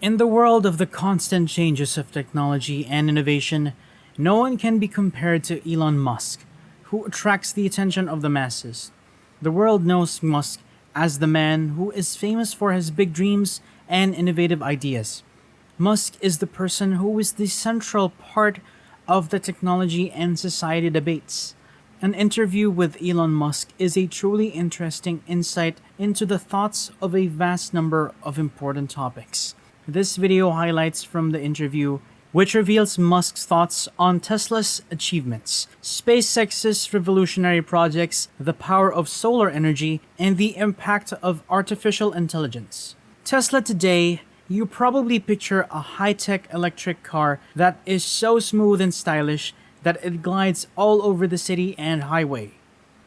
In the world of the constant changes of technology and innovation, no one can be compared to Elon Musk, who attracts the attention of the masses. The world knows Musk as the man who is famous for his big dreams and innovative ideas. Musk is the person who is the central part of the technology and society debates. An interview with Elon Musk is a truly interesting insight into the thoughts of a vast number of important topics. This video highlights from the interview, which reveals Musk's thoughts on Tesla's achievements, SpaceX's revolutionary projects, the power of solar energy, and the impact of artificial intelligence. Tesla today, you probably picture a high-tech electric car that is so smooth and stylish that it glides all over the city and highway.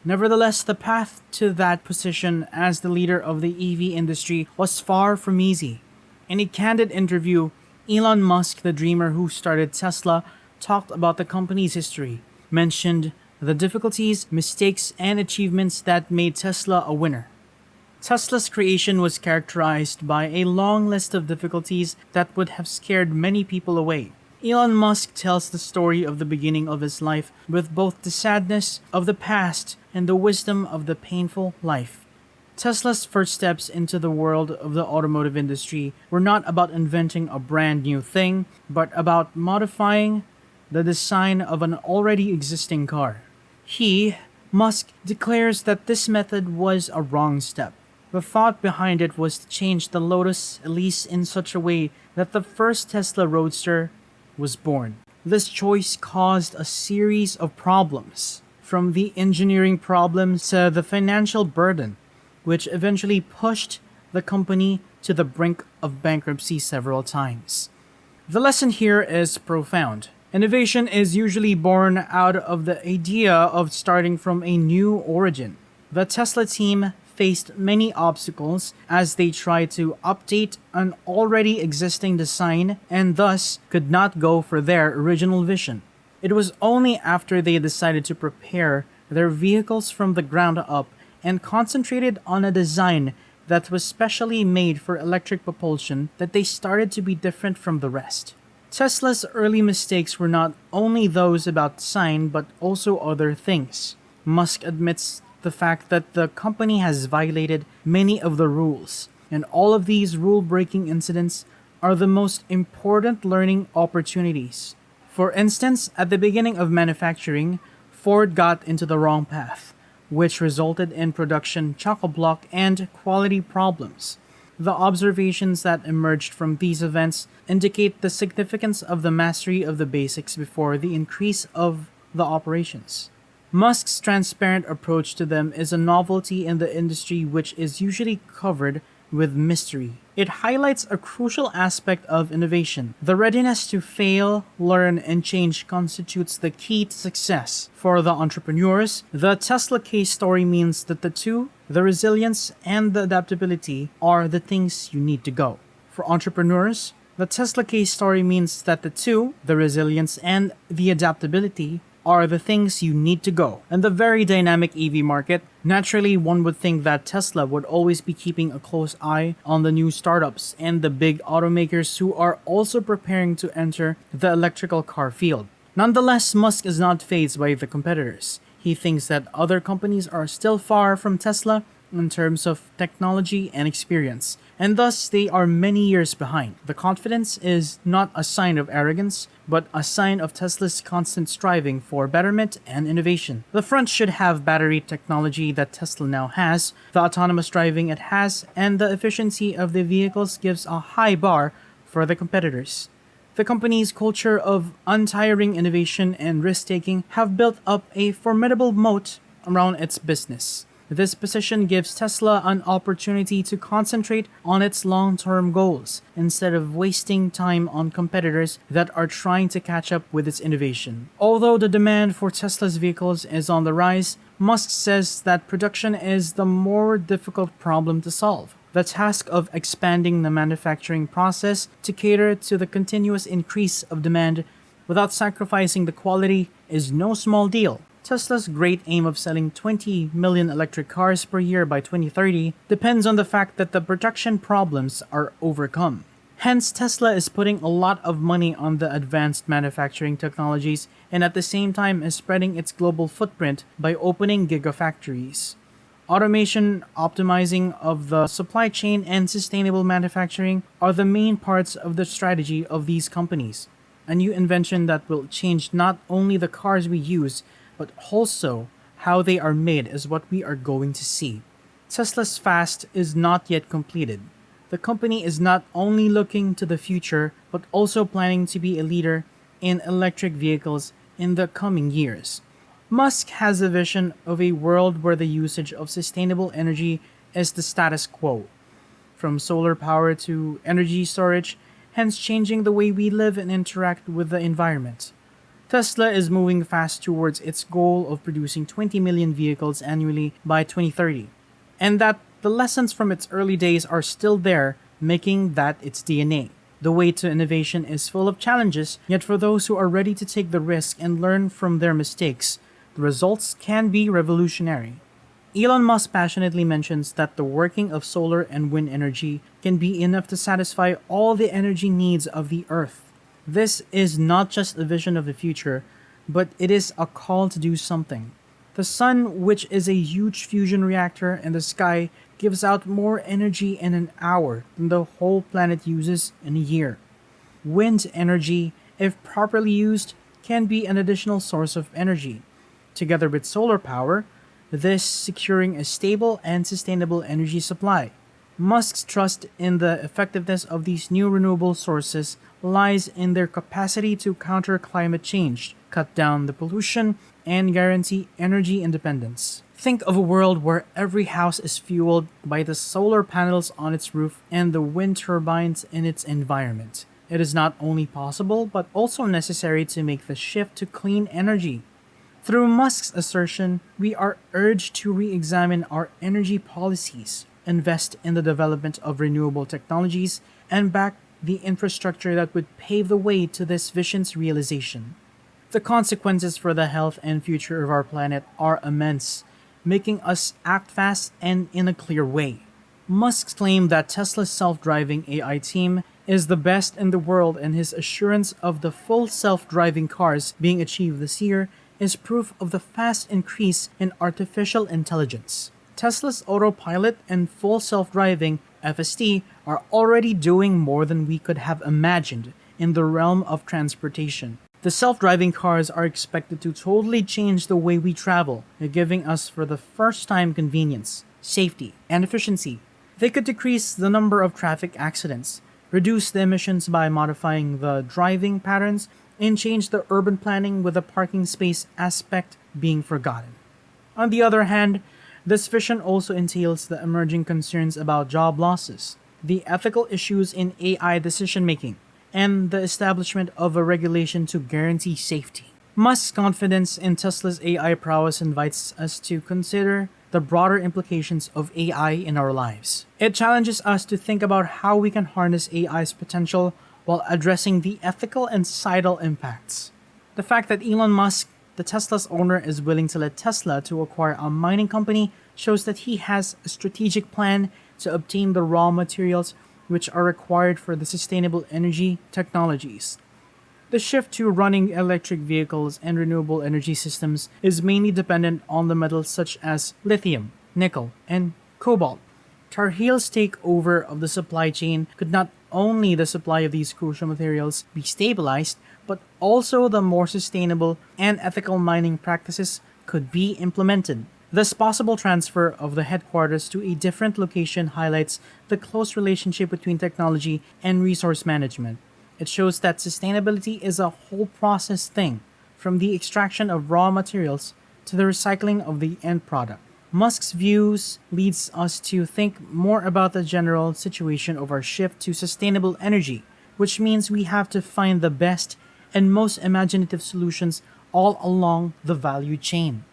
Nevertheless, the path to that position as the leader of the EV industry was far from easy. In a candid interview, Elon Musk, the dreamer who started Tesla, talked about the company's history, mentioned the difficulties, mistakes, and achievements that made Tesla a winner. Tesla's creation was characterized by a long list of difficulties that would have scared many people away. Elon Musk tells the story of the beginning of his life with both the sadness of the past and the wisdom of the painful life. Tesla's first steps into the world of the automotive industry were not about inventing a brand new thing, but about modifying the design of an already existing car. Musk, declares that this method was a wrong step. The thought behind it was to change the Lotus Elise in such a way that the first Tesla Roadster was born. This choice caused a series of problems, from the engineering problems to the financial burden, which eventually pushed the company to the brink of bankruptcy several times. The lesson here is profound. Innovation is usually born out of the idea of starting from a new origin. The Tesla team faced many obstacles as they tried to update an already existing design and thus could not go for their original vision. It was only after they decided to prepare their vehicles from the ground up and concentrated on a design that was specially made for electric propulsion that they started to be different from the rest. Tesla's early mistakes were not only those about design but also other things. Musk admits the fact that the company has violated many of the rules, and all of these rule-breaking incidents are the most important learning opportunities. For instance, at the beginning of manufacturing, Ford got into the wrong path, which resulted in production chock-a-block and quality problems. The observations that emerged from these events indicate the significance of the mastery of the basics before the increase of the operations. Musk's transparent approach to them is a novelty in the industry which is usually covered with mystery. It highlights a crucial aspect of innovation. The readiness to fail, learn, and change constitutes the key to success. For the entrepreneurs, the Tesla case story means that the resilience and the adaptability, are the things you need to go. For entrepreneurs, the Tesla case story means that the resilience and the adaptability, are the things you need to go. In the very dynamic EV market, naturally one would think that Tesla would always be keeping a close eye on the new startups and the big automakers who are also preparing to enter the electrical car field. Nonetheless, Musk is not fazed by the competitors. He thinks that other companies are still far from Tesla in terms of technology and experience, and thus they are many years behind. The confidence is not a sign of arrogance, but a sign of Tesla's constant striving for betterment and innovation. The front should have battery technology that Tesla now has, the autonomous driving it has, and the efficiency of the vehicles gives a high bar for the competitors. The company's culture of untiring innovation and risk-taking have built up a formidable moat around its business. This position gives Tesla an opportunity to concentrate on its long-term goals instead of wasting time on competitors that are trying to catch up with its innovation. Although the demand for Tesla's vehicles is on the rise, Musk says that production is the more difficult problem to solve. The task of expanding the manufacturing process to cater to the continuous increase of demand without sacrificing the quality is no small deal. Tesla's great aim of selling 20 million electric cars per year by 2030 depends on the fact that the production problems are overcome. Hence, Tesla is putting a lot of money on the advanced manufacturing technologies and at the same time is spreading its global footprint by opening gigafactories. Automation, optimizing of the supply chain, and sustainable manufacturing are the main parts of the strategy of these companies. A new invention that will change not only the cars we use, but also how they are made is what we are going to see. Tesla's fast is not yet completed. The company is not only looking to the future, but also planning to be a leader in electric vehicles in the coming years. Musk has a vision of a world where the usage of sustainable energy is the status quo, from solar power to energy storage, hence changing the way we live and interact with the environment. Tesla is moving fast towards its goal of producing 20 million vehicles annually by 2030, and that the lessons from its early days are still there, making that its DNA. The way to innovation is full of challenges, yet for those who are ready to take the risk and learn from their mistakes, the results can be revolutionary. Elon Musk passionately mentions that the working of solar and wind energy can be enough to satisfy all the energy needs of the Earth. This is not just a vision of the future, but it is a call to do something. The sun, which is a huge fusion reactor in the sky, gives out more energy in an hour than the whole planet uses in a year. Wind energy, if properly used, can be an additional source of energy. Together with solar power, this securing a stable and sustainable energy supply. Musk's trust in the effectiveness of these new renewable sources lies in their capacity to counter climate change, cut down the pollution, and guarantee energy independence. Think of a world where every house is fueled by the solar panels on its roof and the wind turbines in its environment. It is not only possible, but also necessary to make the shift to clean energy. Through Musk's assertion, we are urged to re examine our energy policies, invest in the development of renewable technologies, and back the infrastructure that would pave the way to this vision's realization. The consequences for the health and future of our planet are immense, making us act fast and in a clear way. Musk claimed that Tesla's self-driving AI team is the best in the world, and his assurance of the full self-driving cars being achieved this year is proof of the fast increase in artificial intelligence. Tesla's autopilot and full self-driving FSD are already doing more than we could have imagined in the realm of transportation. The self-driving cars are expected to totally change the way we travel, giving us for the first time convenience, safety, and efficiency. They could decrease the number of traffic accidents, reduce the emissions by modifying the driving patterns, and change the urban planning with the parking space aspect being forgotten. On the other hand, this vision also entails the emerging concerns about job losses, the ethical issues in AI decision-making, and the establishment of a regulation to guarantee safety. Musk's confidence in Tesla's AI prowess invites us to consider the broader implications of AI in our lives. It challenges us to think about how we can harness AI's potential while addressing the ethical and societal impacts. The fact that Elon Musk, the Tesla's owner, is willing to let Tesla to acquire a mining company shows that he has a strategic plan to obtain the raw materials which are required for the sustainable energy technologies. The shift to running electric vehicles and renewable energy systems is mainly dependent on the metals such as lithium, nickel, and cobalt. Tar Heel's takeover of the supply chain could not only the supply of these crucial materials be stabilized, but also the more sustainable and ethical mining practices could be implemented. This possible transfer of the headquarters to a different location highlights the close relationship between technology and resource management. It shows that sustainability is a whole process thing, from the extraction of raw materials to the recycling of the end product. Musk's views leads us to think more about the general situation of our shift to sustainable energy, which means we have to find the best and most imaginative solutions all along the value chain.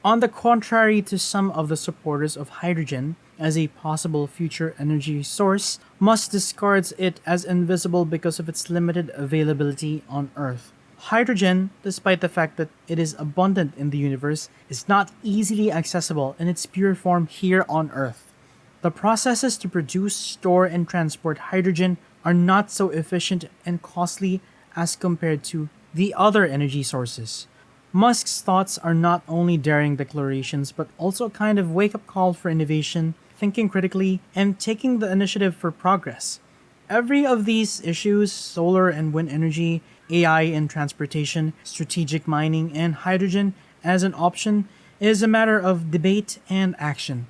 On the contrary to some of the supporters of hydrogen as a possible future energy source, Musk discards it as invisible because of its limited availability on Earth. Hydrogen, despite the fact that it is abundant in the universe, is not easily accessible in its pure form here on Earth. The processes to produce, store, and transport hydrogen are not so efficient and costly as compared to the other energy sources. Musk's thoughts are not only daring declarations, but also a kind of wake up call for innovation, thinking critically, and taking the initiative for progress. Every of these issues, solar and wind energy, AI in transportation, strategic mining, and hydrogen as an option, is a matter of debate and action.